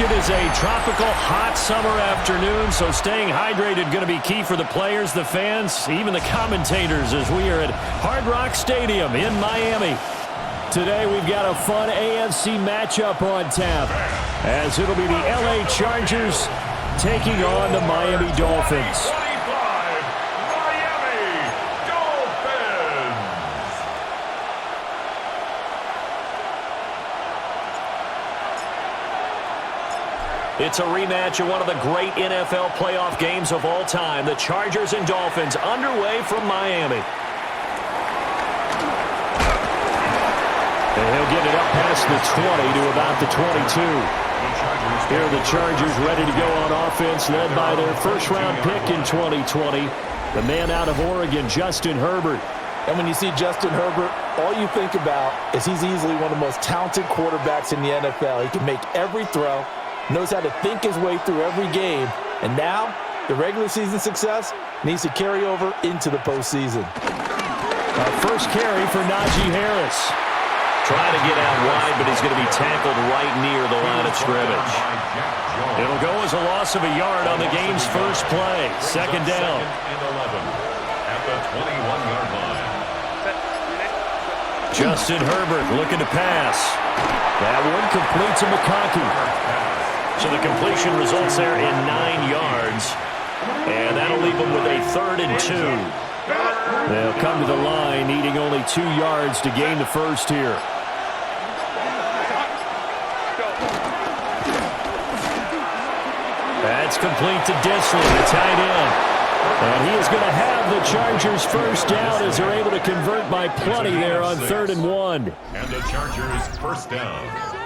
It is a tropical, hot summer afternoon, so staying hydrated going to be key for the players, the fans, even the commentators as we are at Hard Rock Stadium in Miami. Today we've got a fun AFC matchup on tap, as it'll be the LA Chargers taking on the Miami Dolphins. It's a rematch of one of the great NFL playoff games of all time. The Chargers and Dolphins underway from Miami. And he'll get it up past the 20 to about the 22. Here are the Chargers ready to go on offense, led by their first-round pick in 2020, the man out of Oregon, Justin Herbert. And when you see Justin Herbert, all you think about is he's easily one of the most talented quarterbacks in the NFL. He can make every throw, knows how to think his way through every game, and now the regular season success needs to carry over into the postseason. First carry for Najee Harris. Trying to get out wide, but he's going to be tackled right near the line of scrimmage. It'll go as a loss of a yard on the game's first play. Second down. At the 21-yard line. Justin Herbert looking to pass. That one complete to McConkey. So the completion results there in 9 yards. And that'll leave them with a 3rd and 2. They'll come to the line needing only 2 yards to gain the first here. That's complete to Disley, the tight end. And he is going to have the Chargers first down as they're able to convert by plenty there on 3rd and 1. And the Chargers first down.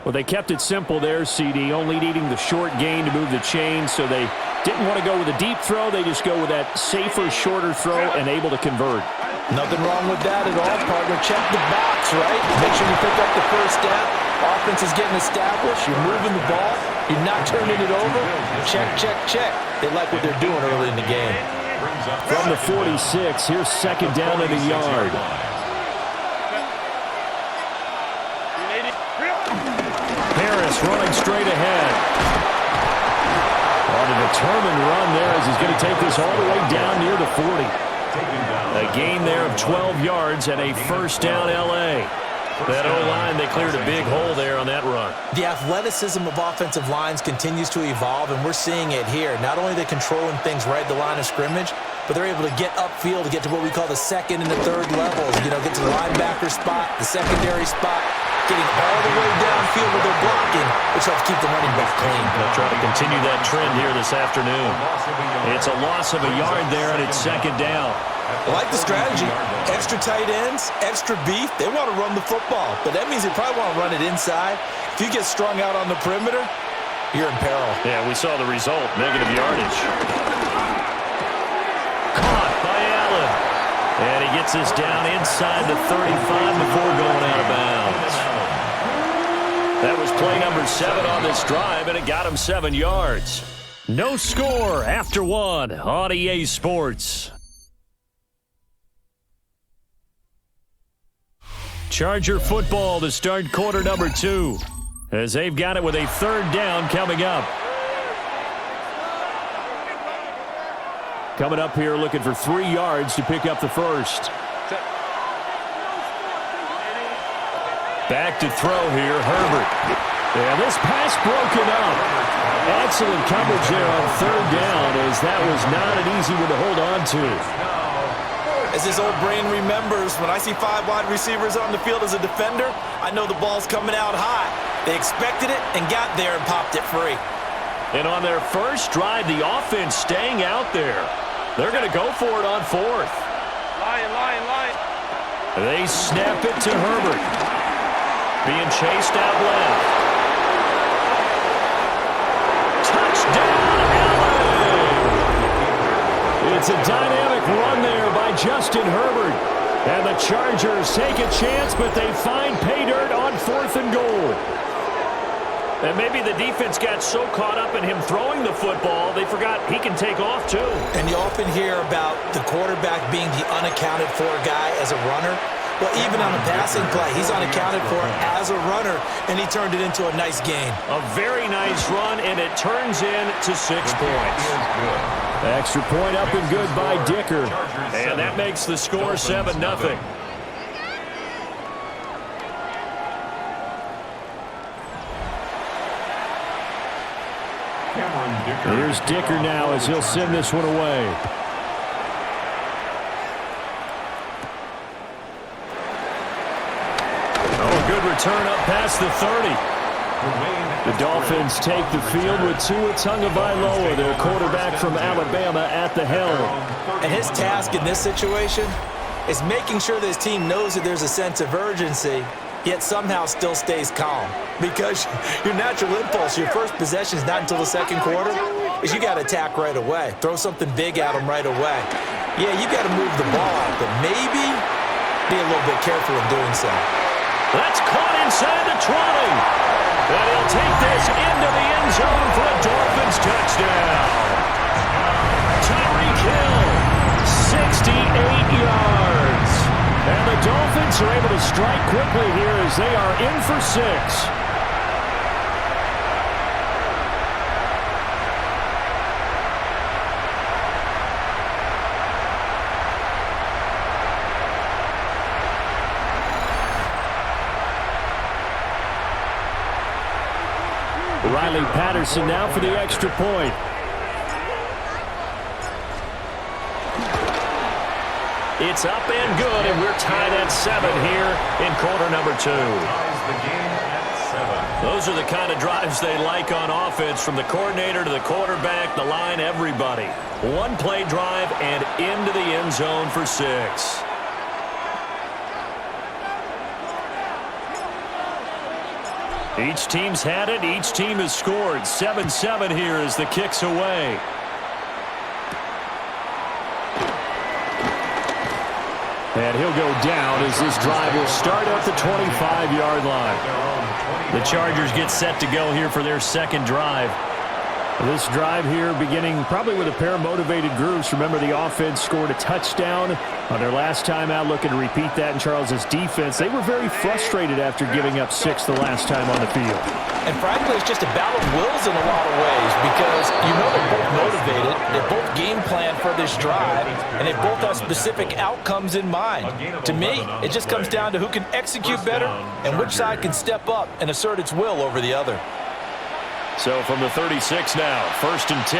Well, they kept it simple there, CD, only needing the short gain to move the chain, so they didn't want to go with a deep throw. They just go with that safer, shorter throw and able to convert. Nothing wrong with that at all, partner. Check the box, right? Make sure you pick up the first down. Offense is getting established. You're moving the ball. You're not turning it over. Check, check, check. They like what they're doing early in the game. From the 46, here's second down and a yard. Harris running straight ahead. On a determined run there as he's going to take this all the way down near the 40. A gain there of 12 yards and a first down L.A. That O-line, they cleared a big hole there on that run. The athleticism of offensive lines continues to evolve, and we're seeing it here. Not only are they controlling things right at the line of scrimmage, but they're able to get upfield to get to what we call the second and the third levels. You know, get to the linebacker spot, the secondary spot, getting all the way downfield with their blocking, which helps keep the running back clean. They'll try to continue that trend here this afternoon. It's a loss of a yard there, and it's second down. I like the strategy. Extra tight ends, extra beef. They want to run the football, but that means they probably want to run it inside. If you get strung out on the perimeter, you're in peril. Yeah, we saw the result, negative yardage. Caught by Allen. And he gets this down inside the 35 before going out of bounds. That was play number 7 on this drive, and it got him 7 yards. No score after 1 on EA Sports. Charger football to start quarter number 2, as they've got it with a 3rd down coming up. Coming up here looking for 3 yards to pick up the first. Back to throw here, Herbert. Yeah, this pass broken up. Excellent coverage there on 3rd down, as that was not an easy one to hold on to. As his old brain remembers, when I see 5 wide receivers on the field as a defender, I know the ball's coming out hot. They expected it and got there and popped it free. And on their first drive, the offense staying out there. They're going to go for it on 4th. Line. They snap it to Herbert. Being chased out left. Touchdown, LA! It's a dynamic run there by Justin Herbert. And the Chargers take a chance, but they find pay dirt on 4th and goal. And maybe the defense got so caught up in him throwing the football, they forgot he can take off too. And you often hear about the quarterback being the unaccounted for guy as a runner. Well, even on a passing play, he's unaccounted for as a runner, and he turned it into a nice gain. A very nice run, and it turns into 6 points. Extra point up and good by Dicker. And that makes the score 7-0. Here's Dicker now as he'll send this one away. Oh, good return up past the 30. The Dolphins take the field with Tua Tagovailoa, their quarterback from Alabama, at the helm. And his task in this situation is making sure that his team knows that there's a sense of urgency, yet somehow still stays calm. Because your natural impulse, your first possession is not until the second quarter, is you got to attack right away. Throw something big at them right away. Yeah, you got to move the ball out, but maybe be a little bit careful in doing so. That's caught inside the 20. And he'll take this into the end zone for a Dolphins touchdown. Tyreek Hill, 68 yards. And the Dolphins are able to strike quickly here as they are in for 6. Riley Patterson now for the extra point. It's up and good, and we're tied at 7 here in quarter number 2. Those are the kind of drives they like on offense, from the coordinator to the quarterback, the line, everybody. One play drive and into the end zone for 6. Each team's had it. Each team has scored. 7-7 here as the kick's away. And he'll go down as this drive will start at the 25-yard line. The Chargers get set to go here for their second drive. This drive here beginning probably with a pair of motivated groups. Remember, the offense scored a touchdown on their last time out, looking to repeat that in Charles's defense. They were very frustrated after giving up 6 the last time on the field. And frankly, it's just a battle of wills in a lot of ways, because you know they're both motivated, they both game plan for this drive, and they both have specific outcomes in mind. To me, it just comes down to who can execute better and which side can step up and assert its will over the other. So from the 36 now, 1st and 10.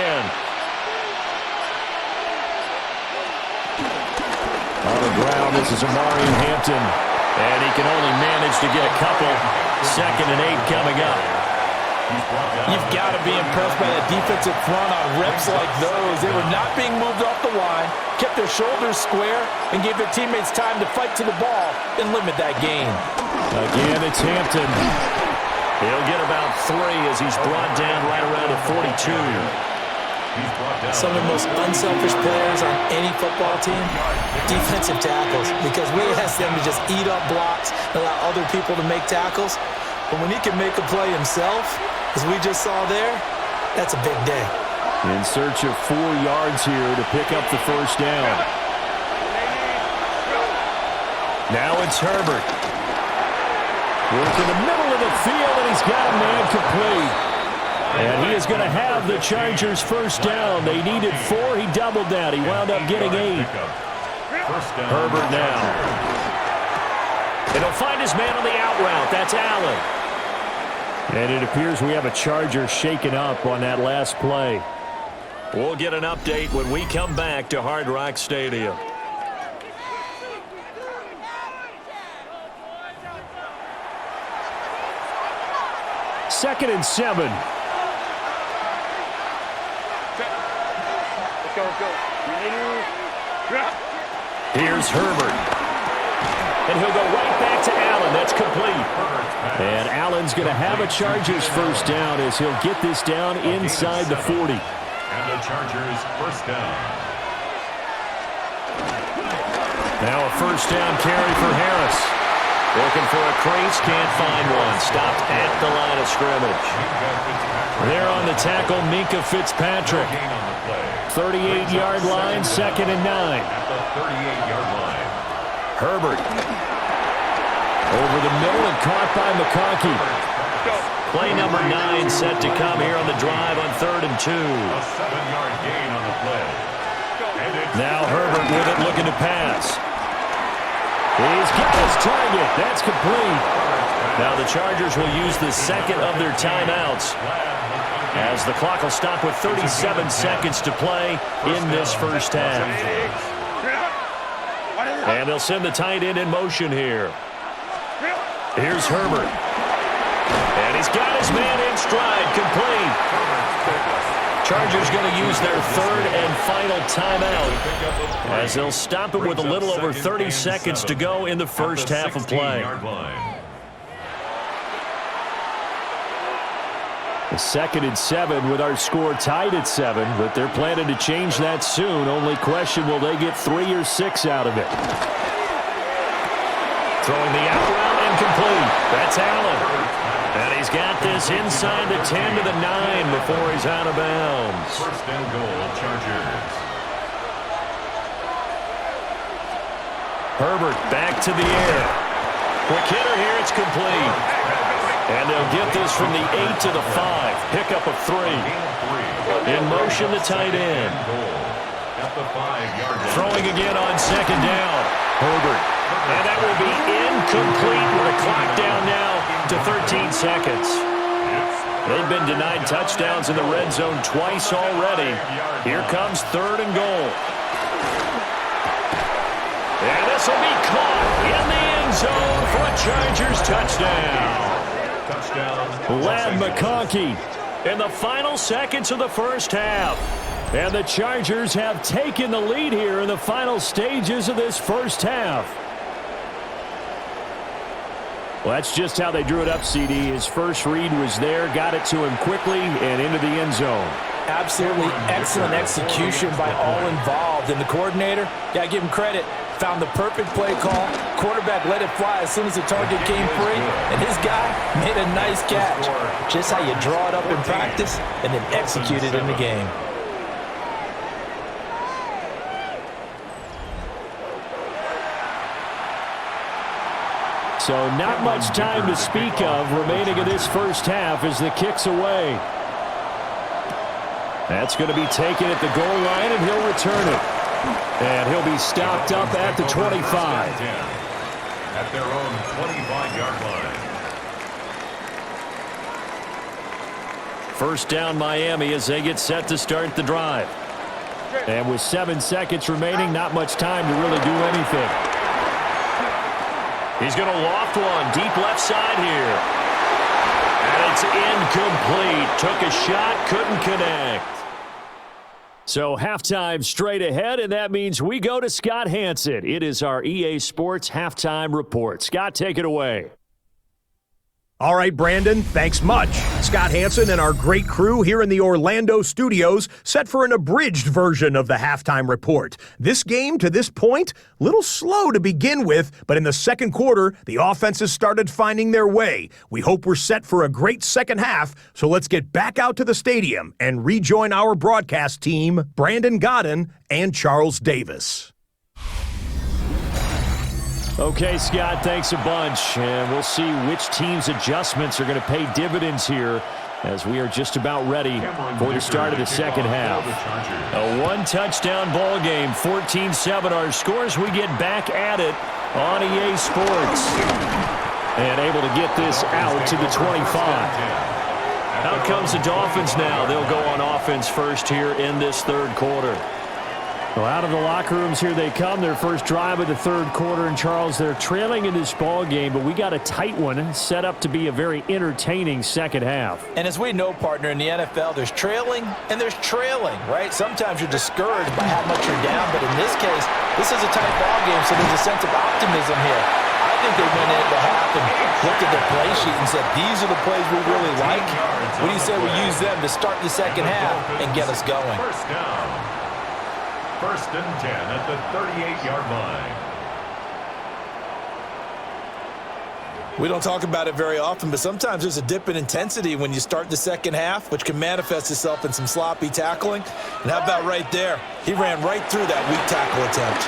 On the ground, this is Amari Hampton. And he can only manage to get a couple. 2nd and 8 coming up. You've got to be impressed by that defensive front on reps like those. They were not being moved off the line, kept their shoulders square, and gave their teammates time to fight to the ball and limit that gain. Again, it's Hampton. He'll get about 3 as he's brought down right around the 42. Some of the most unselfish players on any football team, defensive tackles, because we ask them to just eat up blocks and allow other people to make tackles. But when he can make a play himself, as we just saw there, that's a big day. In search of 4 yards here to pick up the first down. Now it's Herbert. Work in the middle of the field, and he's got a man complete. And he is going to have the Chargers first down. They needed 4. He doubled that. He wound up getting 8. Herbert now. And he'll find his man on the out route. That's Allen. And it appears we have a Charger shaken up on that last play. We'll get an update when we come back to Hard Rock Stadium. Second and 7. Let's go, let's go. Here's Herbert. And he'll go right back to Allen. That's complete. And Allen's going to have a Chargers first down as he'll get this down inside the 40. And the Chargers first down. Now a first down carry for Harris. Looking for a crease, can't find one. Stopped at the line of scrimmage. There on the tackle, Minkah Fitzpatrick. 38-yard line, 2nd and 9. At the 38-yard line. Herbert. Over the middle and caught by McConkey. Play number 9 set to come here on the drive on 3rd and 2. A 7-yard gain on the play. Now Herbert with it, looking to pass. He's got his target. That's complete. Now the Chargers will use the second of their timeouts, as the clock will stop with 37 seconds to play in this first half. And they'll send the tight end in motion here. Here's Herbert. And he's got his man in stride, complete. Chargers going to use their 3rd and final timeout, as they'll stop it with a little over 30 seconds to go in the first half of play. The 2nd and 7 with our score tied at 7, but they're planning to change that soon. Only question, will they get 3 or 6 out of it? Throwing the out route and complete. That's Allen. And he's got this inside the 10 to the 9 before he's out of bounds. 1st and goal, Chargers. Herbert back to the air. Quick hitter here, it's complete. And they'll get this from the 8 to the 5. Pickup of 3. In motion, the tight end. Throwing again on 2nd down. Herbert. And that will be incomplete with a clock down now to 13 seconds. They've been denied touchdowns in the red zone twice already. Here comes 3rd and goal. And this will be caught in the end zone for a Chargers touchdown. Lad McConkey in the final seconds of the first half. And the Chargers have taken the lead here in the final stages of this first half. Well, that's just how they drew it up, CD. His first read was there, got it to him quickly, and into the end zone. Absolutely excellent execution by all involved. And the coordinator, got to give him credit, found the perfect play call. Quarterback let it fly as soon as the target came free, and his guy made a nice catch. Just how you draw it up in practice and then execute it in the game. So not much time to speak of remaining in this first half as the kick's away. That's going to be taken at the goal line, and he'll return it. And he'll be stopped up at the 25. At their own 25-yard line. First down Miami as they get set to start the drive. And with 7 seconds remaining, not much time to really do anything. He's going to loft one deep left side here. And it's incomplete. Took a shot, couldn't connect. So halftime straight ahead, and that means we go to Scott Hanson. It is our EA Sports Halftime Report. Scott, take it away. All right, Brandon, thanks much. Scott Hanson and our great crew here in the Orlando studios set for an abridged version of the halftime report. This game, to this point, a little slow to begin with, but in the second quarter, the offenses started finding their way. We hope we're set for a great second half, so let's get back out to the stadium and rejoin our broadcast team, Brandon Godden and Charles Davis. Okay, Scott, thanks a bunch. And we'll see which team's adjustments are going to pay dividends here as we are just about ready for the start of the second half. A one-touchdown ball game, 14-7 our scores. We get back at it on EA Sports. And able to get this out to the 25. Out comes the Dolphins now. They'll go on offense first here in this third quarter. Well, out of the locker rooms here they come. Their first drive of the third quarter. And, Charles, they're trailing in this ball game, but we got a tight one set up to be a very entertaining second half. And as we know, partner, in the NFL, there's trailing and there's trailing, right? Sometimes you're discouraged by how much you're down, but in this case, this is a tight ball game, so there's a sense of optimism here. I think they went into half and looked at their play sheet and said, these are the plays we really like. What do you say we use them to start the second half and get us going? First down. First and 10 at the 38-yard line. We don't talk about it very often, but sometimes there's a dip in intensity when you start the second half, which can manifest itself in some sloppy tackling. And how about right there? He ran right through that weak tackle attempt.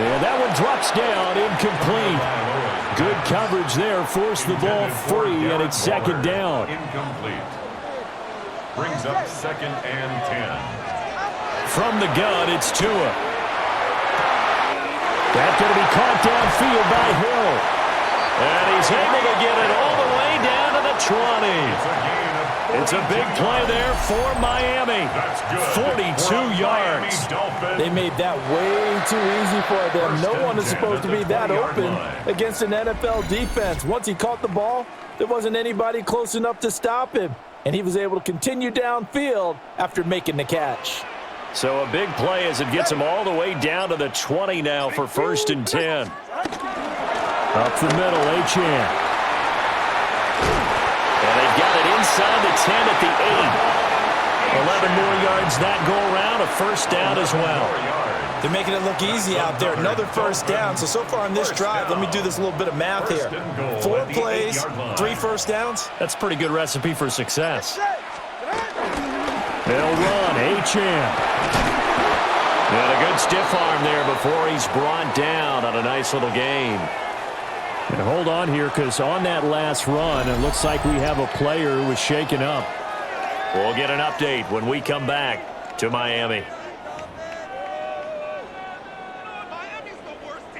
And that one drops down, incomplete. Good coverage there, forced the ball free, and it's second down. Incomplete. Brings up 2nd and 10. From the gun, it's Tua. That's going to be caught downfield by Hill. And he's able to get it all the way down to the 20. It's a big play there for Miami. 42 yards. They made that way too easy for them. No one is supposed to be that open against an NFL defense. Once he caught the ball, there wasn't anybody close enough to stop him. And he was able to continue downfield after making the catch. So a big play as it gets him all the way down to the 20 now for 1st and 10. Up the middle, chant. And they've got it inside the 10 at the 8. 11 more yards that go around, a 1st down as well. They're making it look easy out there. Another 1st down. So far on this drive, let me do this little bit of math here. 4 plays, 3 1st downs. That's a pretty good recipe for success. They'll run, chant. And a good stiff arm there before he's brought down on a nice little gain. And hold on here, because on that last run, it looks like we have a player who was shaken up. We'll get an update when we come back to Miami.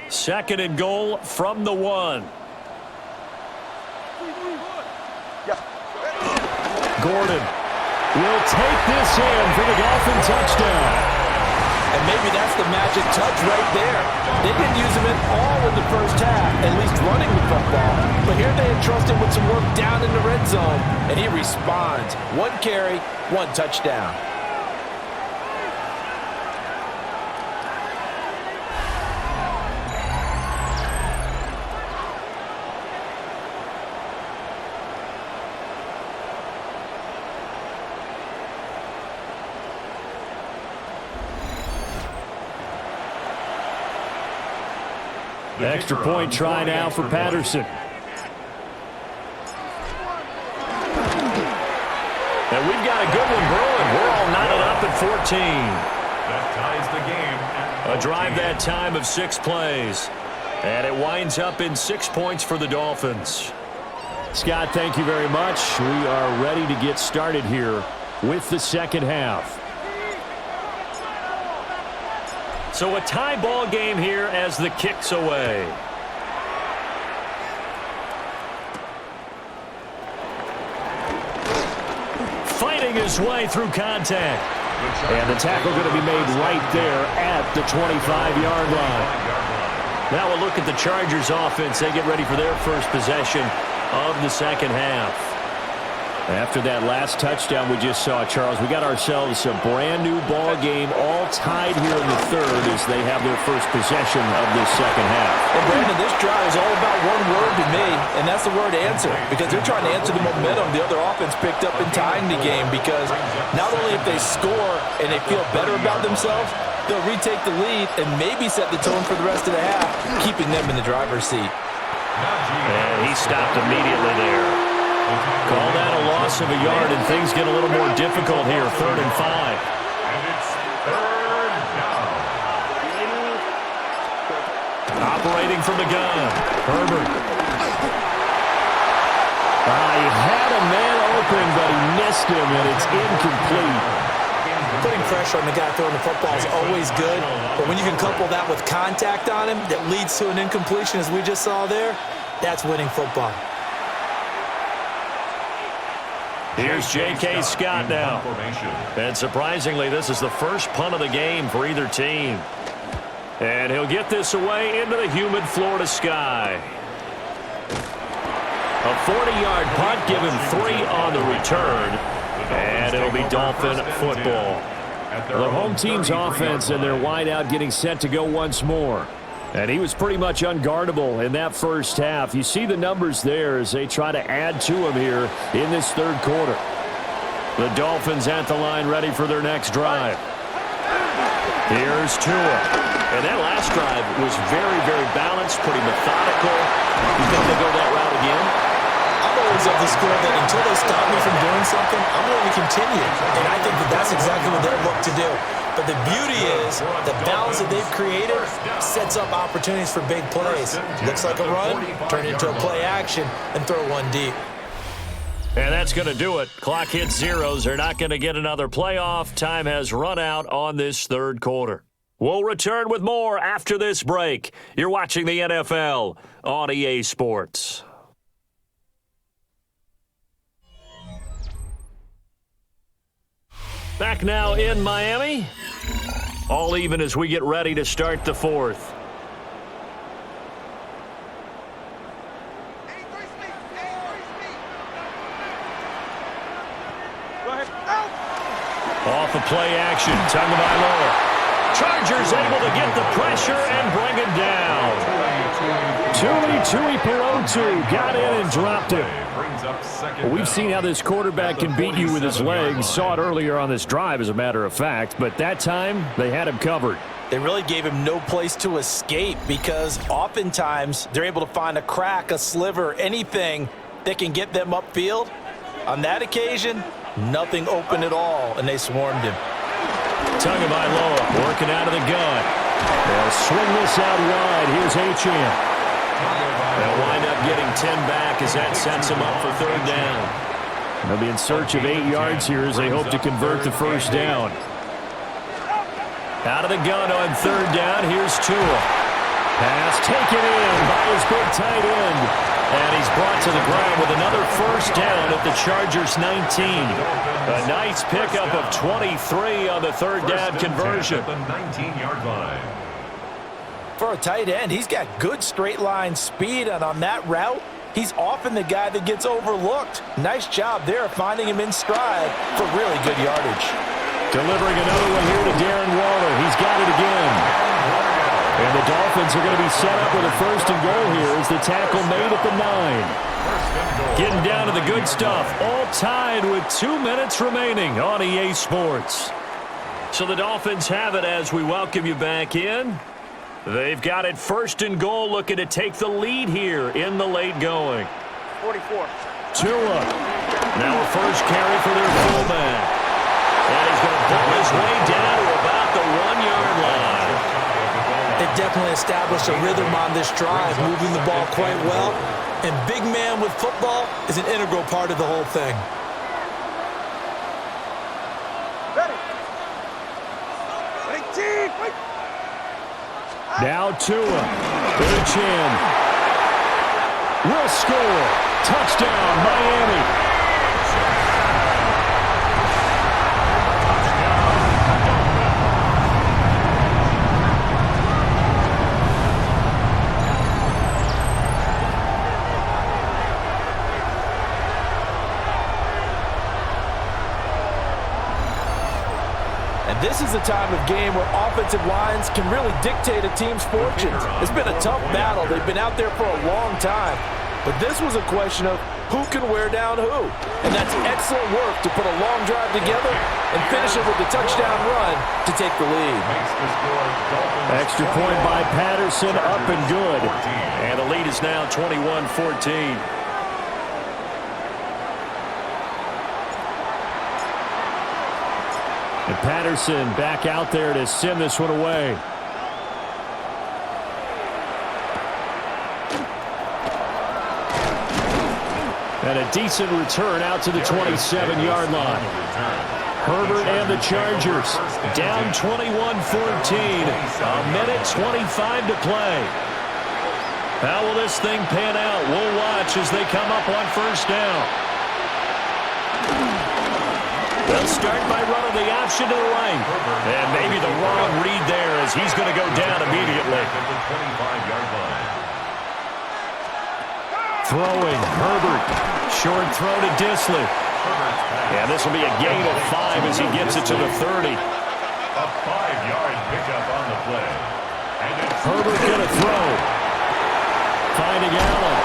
2nd and goal from the 1. Gordon will take this in for the Dolphin touchdown. And maybe that's the magic touch right there. They didn't use him at all in the first half, at least running the football. But here they entrust him with some work down in the red zone, and he responds. 1 carry, 1 touchdown. Extra point try now for Patterson. And we've got a good one brewing. We're all knotted up at 14. That ties the game. A drive that time of 6 plays. And it winds up in 6 points for the Dolphins. Scott, thank you very much. We are ready to get started here with the second half. So a tie ball game here as the kick's away. Fighting his way through contact. And the tackle going to be made right there at the 25-yard line. Now we'll look at the Chargers offense. They get ready for their first possession of the second half. After that last touchdown we just saw, Charles, we got ourselves a brand new ball game, all tied here in the third as they have their first possession of this second half. Well, Brandon, this drive is all about one word to me, and that's the word answer, because they're trying to answer the momentum the other offense picked up in tying the game, because not only if they score and they feel better about themselves, they'll retake the lead and maybe set the tone for the rest of the half, keeping them in the driver's seat. And he stopped immediately there. Call that a loss of a yard, and things get a little more difficult here. 3rd and 5. And it's 3rd down. Operating from the gun. Herbert. He had a man open, but he missed him, and it's incomplete. Putting pressure on the guy throwing the football is always good, but when you can couple that with contact on him that leads to an incompletion, as we just saw there, that's winning football. Here's J.K. Scott now. And surprisingly, this is the first punt of the game for either team. And he'll get this away into the humid Florida sky. A 40-yard punt, give him 3 on the return. And it'll be Dolphin football. The home team's offense and their wideout getting set to go once more. And he was pretty much unguardable in that first half. You see the numbers there as they try to add to him here in this third quarter. The Dolphins at the line ready for their next drive. Here's Tua. And that last drive was very, very balanced, pretty methodical. You think they'll go that route again? I'm always of the school that until they stop me from doing something, I'm going to continue. And I think that that's exactly what they'll look to do. But the beauty is the balance that they've created sets up opportunities for big plays. Looks like a run, turn it into a play action, and throw one deep. And that's going to do it. Clock hits zeros. They're not going to get another playoff. Time has run out on this third quarter. We'll return with more after this break. You're watching the NFL on EA Sports. Back now in Miami. All even as we get ready to start the fourth. Off of play action, Tagovailoa. Chargers able to get the pressure and bring it down. Tui Pelotu got in and dropped it. Well, we've seen how this quarterback can beat you with his legs. Saw it earlier on this drive, as a matter of fact. But that time, they had him covered. They really gave him no place to escape because oftentimes they're able to find a crack, a sliver, anything that can get them upfield. On that occasion, nothing open at all, and they swarmed him. Tagovailoa working out of the gun. They'll swing this out wide. Here's chant. They'll wind up getting 10 back as that sets them up for third down. They'll be in search of 8 yards here as they hope to convert the first down. Out of the gun on third down. Here's Tua. Pass taken in by his big tight end. And he's brought to the ground with another first down at the Chargers' 19. A nice pickup of 23 on the third down conversion. The 19-yard line. For a tight end, he's got good straight line speed, and on that route, he's often the guy that gets overlooked. Nice job there finding him in stride for really good yardage. Delivering another one here to Darren Waller. He's got it again. And the Dolphins are going to be set up with a first and goal here as the tackle made at the 9. Getting down to the good stuff. All tied with 2 minutes remaining on EA Sports. So the Dolphins have it as we welcome you back in. They've got it first and goal, looking to take the lead here in the late going. 44. Tua. Now a first carry for their fullback. And he's going to pull his way down to about the 1-yard line. They've definitely established a rhythm on this drive, moving the ball quite well. And big man with football is an integral part of the whole thing. Ready. 18. Now Tua with a chin. Will score. Touchdown, Miami. This is the time of game where offensive lines can really dictate a team's fortunes. It's been a tough battle. They've been out there for a long time. But this was a question of who can wear down who. And that's excellent work to put a long drive together and finish it with the touchdown run to take the lead. Extra point by Patterson, up and good. And the lead is now 21-14. And Patterson back out there to send this one away. And a decent return out to the 27-yard line. Herbert and the Chargers down 21-14. A minute 25 to play. How will this thing pan out? We'll watch as they come up on first down. They'll start by running the option to the right. And maybe the wrong read there as he's going to go down immediately. Throwing, Herbert. Short throw to Disley. And this will be a gain of 5 as he gets it to the 30. A 5-yard pickup on the play. Herbert going to throw. Finding Allen.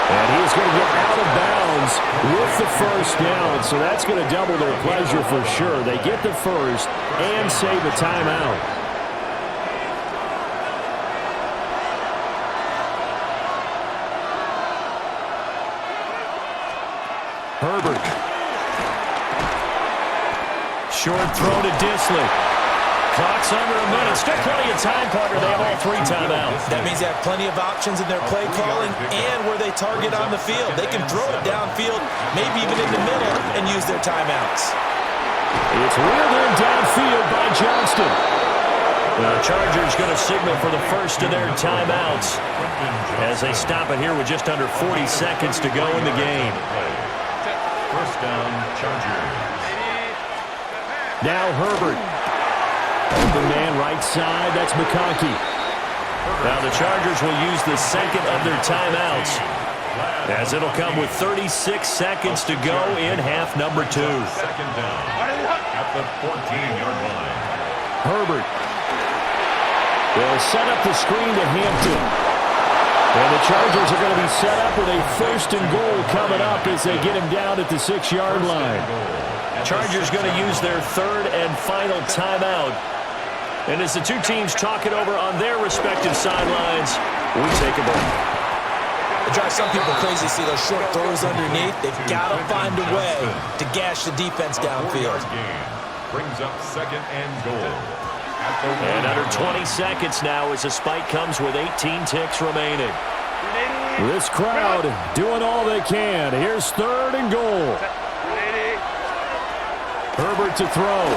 And he's going to get out of bounds with the first down. So that's going to double their pleasure for sure. They get the first and save a timeout. Herbert. Short throw to Disley. Clock's under a minute. Still plenty of time, partner. They have all 3 timeouts. That means they have plenty of options in their play calling and where they target on the field. They can throw it downfield, maybe even in the middle, and use their timeouts. It's reeled in downfield by Johnston. The Chargers going to signal for the first of their timeouts as they stop it here with just under 40 seconds to go in the game. First down, Chargers. Now Herbert. Open man right side, that's McConkey. Now the Chargers will use the second of their timeouts as it'll come with 36 seconds to go in half number 2. Second down at the 14-yard line. Herbert. They'll set up the screen to Hampton. And the Chargers are going to be set up with a first and goal coming up as they get him down at the 6-yard line. Chargers going to use their third and final timeout. And as the two teams talk it over on their respective sidelines, we take a break. It drives some people crazy to see those short throws underneath. They've got to find a way to gash the defense downfield. Brings up second and goal. And under 20 seconds now as the spike comes with 18 ticks remaining. This crowd doing all they can. Here's third and goal. Herbert to throw.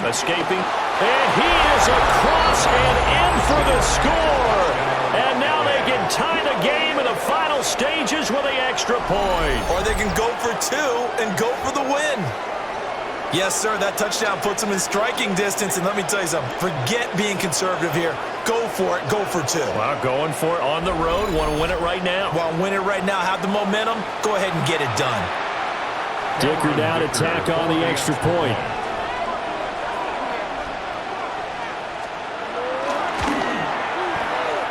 Escaping. And he is across and in for the score. And now they can tie the game in the final stages with the extra point. Or they can go for 2 and go for the win. Yes, sir, that touchdown puts them in striking distance. And let me tell you something, forget being conservative here. Go for it, go for 2. Well, going for it on the road. Want to win it right now. Want to win it right now, have the momentum, go ahead and get it done. Dicker down to tack on the extra point.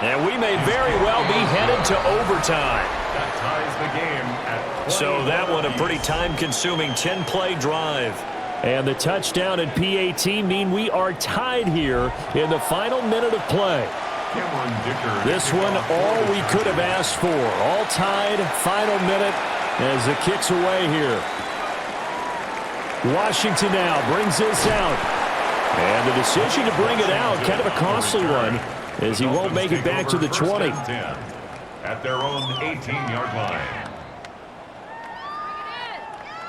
And we may very well be headed to overtime. That ties the game at So that one a pretty time-consuming 10-play drive. And the touchdown and PAT mean we are tied here in the final minute of play. This one all we could have asked for. All tied, final minute as it kicks away here. Washington now brings this out. And the decision to bring it out, kind of a costly one, as he won't make it back to the 20. At their own 18-yard line.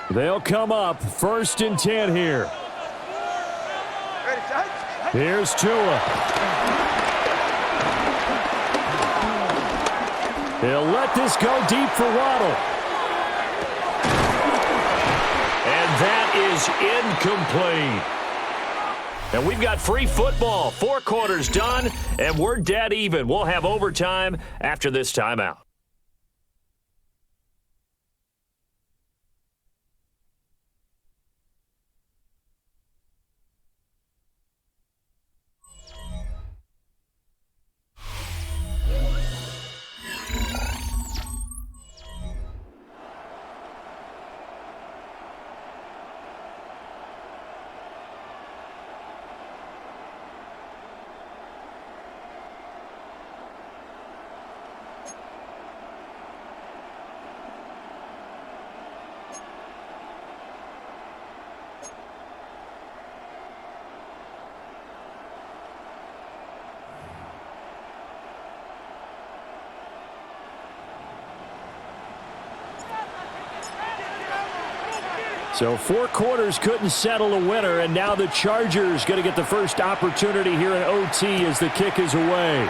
They'll come up first and 10 here. Here's Tua. He'll let this go deep for Waddle. And that is incomplete. And we've got free football. 4 quarters done, and we're dead even. We'll have overtime after this timeout. So 4 quarters couldn't settle a winner, and now the Chargers going to get the first opportunity here in OT as the kick is away.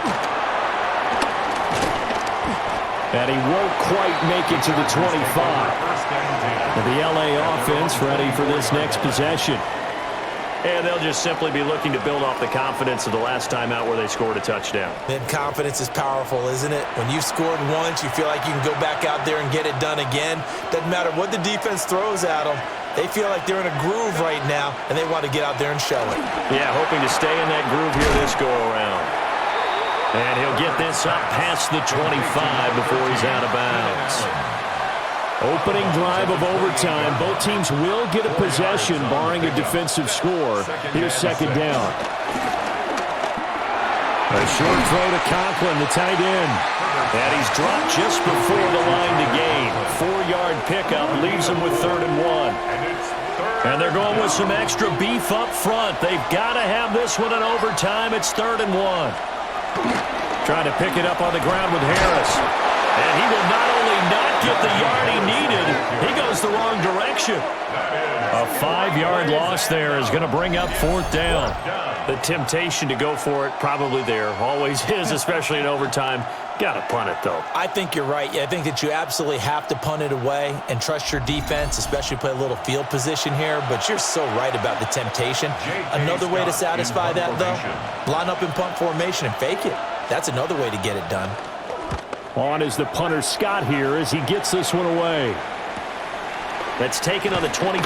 And he won't quite make it to the 25. And the LA offense ready for this next possession. And they'll just simply be looking to build off the confidence of the last time out where they scored a touchdown. And confidence is powerful, isn't it? When you've scored once, you feel like you can go back out there and get it done again. Doesn't matter what the defense throws at them. They feel like they're in a groove right now, and they want to get out there and show it. Yeah, hoping to stay in that groove here this go-around. And he'll get this up past the 25 before he's out of bounds. Opening drive of overtime. Both teams will get a possession, barring a defensive score. Here's second down. A short throw to Conklin, the tight end. And he's dropped just before the line to gain. 4-yard pickup leaves him with 3rd and 1. And they're going with some extra beef up front. They've got to have this one in overtime. It's 3rd and 1. Trying to pick it up on the ground with Harris. And he will not only not get the yard he needed, he goes the wrong direction. A 5-yard loss there is going to bring up 4th down. The temptation to go for it probably there. Always is, especially in overtime. Got to punt it, though. I think you're right. I think that you absolutely have to punt it away and trust your defense, especially play a little field position here. But you're so right about the temptation. Another way to satisfy that, though, line up in punt formation and fake it. That's another way to get it done. On is the punter, Scott, here as he gets this one away. That's taken on the 25.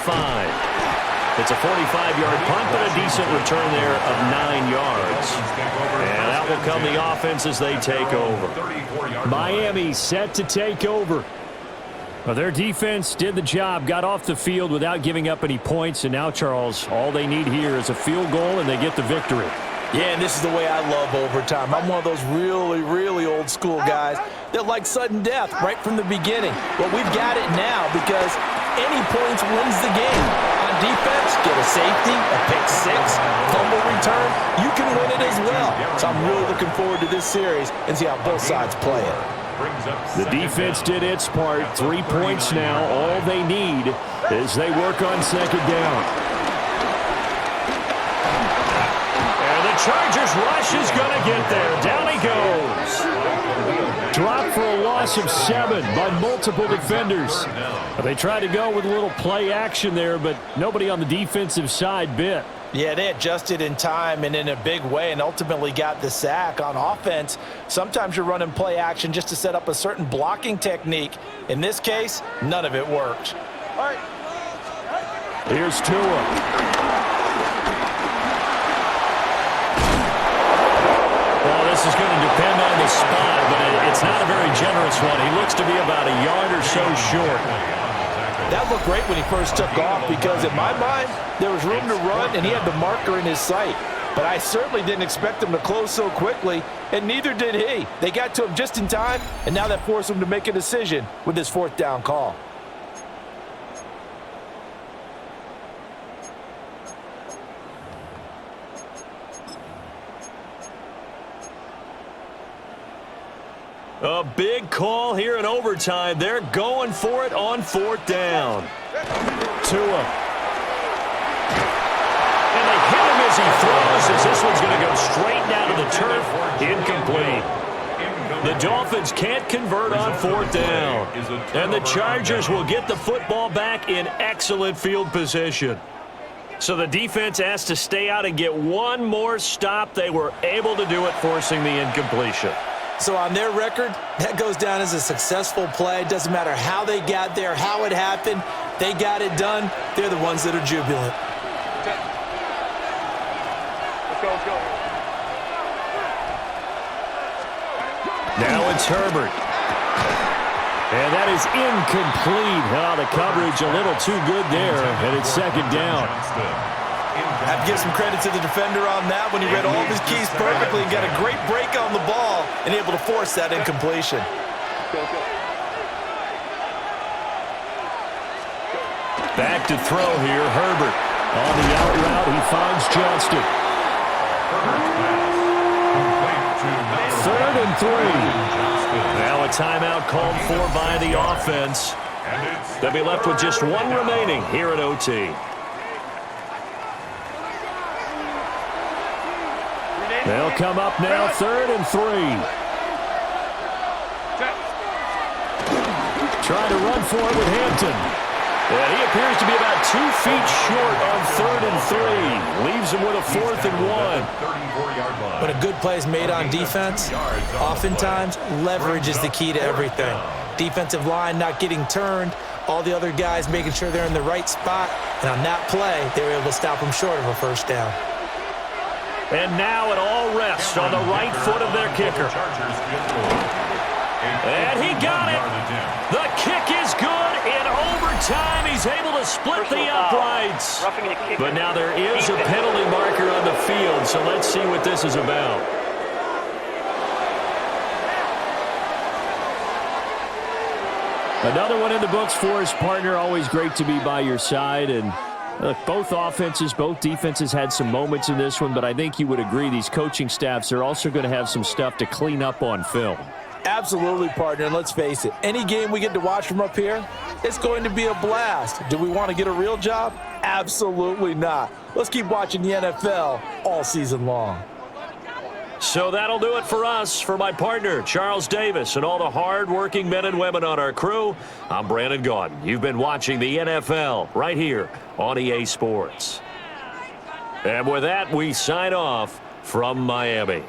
It's a 45-yard punt, but a decent return there of 9 yards. And that will come the offense as they take over. Miami set to take over. Well, their defense did the job, got off the field without giving up any points. And now, Charles, all they need here is a field goal, and they get the victory. Yeah, and this is the way I love overtime. I'm one of those really, really old school guys that like sudden death right from the beginning. But we've got it now because any points wins the game. On defense, get a safety, a pick six, fumble return, you can win it as well. So I'm really looking forward to this series and see how both sides play it. The defense did its part. 3 points now. All they need as they work on 2nd down. Chargers rush is going to get there. Down he goes. Dropped for a loss of 7 by multiple defenders. They tried to go with a little play action there, but nobody on the defensive side bit. Yeah, they adjusted in time and in a big way and ultimately got the sack. On offense, sometimes you're running play action just to set up a certain blocking technique. In this case, none of it worked. All right. Here's Tua. This is going to depend on the spot, but it's not a very generous one. He looks to be about a yard or so short. That looked great when he first took off because in my mind, there was room to run and he had the marker in his sight. But I certainly didn't expect him to close so quickly, and neither did he. They got to him just in time, and now that forced him to make a decision with this 4th down call. A big call here in overtime. They're going for it on 4th down. Tua. And they hit him as he throws, as this one's going to go straight down to the turf. Incomplete. The Dolphins can't convert on 4th down. And the Chargers will get the football back in excellent field position. So the defense has to stay out and get one more stop. They were able to do it, forcing the incompletion. So on their record, that goes down as a successful play. Doesn't matter how they got there, how it happened. They got it done. They're the ones that are jubilant. Let's go, let's go. Now it's Herbert. And that is incomplete. Oh, the coverage a little too good there, and it's 2nd down. I have to give some credit to the defender on that when he read all of his keys perfectly and got a great break on the ball and able to force that incompletion. Back to throw here, Herbert. On the out route, he finds Johnston. 3rd and 3. Now a timeout called for by the offense. They'll be left with just 1 remaining here at OT. They'll come up now, 3rd and 3. Trying to run for it with Hampton. And he appears to be about 2 feet short on 3rd and 3. Leaves him with a 4th and 1. When a good play is made on defense, oftentimes leverage is the key to everything. Defensive line not getting turned, all the other guys making sure they're in the right spot. And on that play, they were able to stop him short of a 1st down. And now it all rests on the right foot of their kicker. And he got it. The kick is good. In overtime, he's able to split the uprights. But now there is a penalty marker on the field, so let's see what this is about. Another one in the books for his partner. Always great to be by your side. And look, both offenses, both defenses had some moments in this one, but I think you would agree these coaching staffs are also going to have some stuff to clean up on film. Absolutely, partner, and let's face it, any game we get to watch from up here, it's going to be a blast. Do we want to get a real job? Absolutely not. Let's keep watching the NFL all season long. So that'll do it for us. For my partner, Charles Davis, and all the hard-working men and women on our crew, I'm Brandon Gaudin. You've been watching the NFL right here on EA Sports. And with that, we sign off from Miami.